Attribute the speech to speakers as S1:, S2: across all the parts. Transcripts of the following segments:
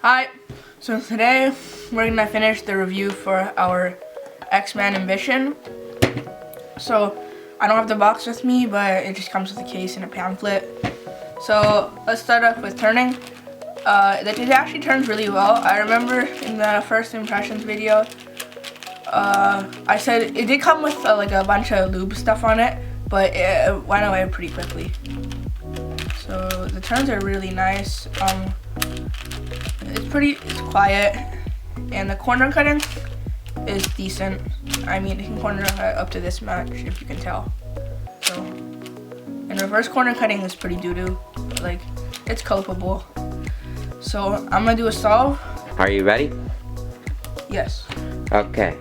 S1: Hi, so today we're gonna finish the review for our X-Men Ambition. So I don't have the box with me, but it just comes with a case and a pamphlet. So let's start off with turning. It actually turns really well. I remember in the first impressions video, I said it did come with like a bunch of lube stuff on it, but it went away pretty quickly. So the turns are really nice. It's quiet, and the corner cutting is decent. I mean, it can corner up to this much, if you can tell. So, and reverse corner cutting is pretty doo-doo. Like, it's culpable. So I'm gonna do a solve.
S2: Are you ready?
S1: Yes.
S2: Okay.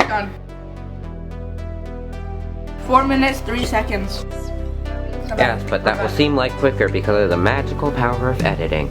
S1: Done. 4 minutes, 3 seconds.
S2: Yes, but that will seem like quicker because of the magical power of editing.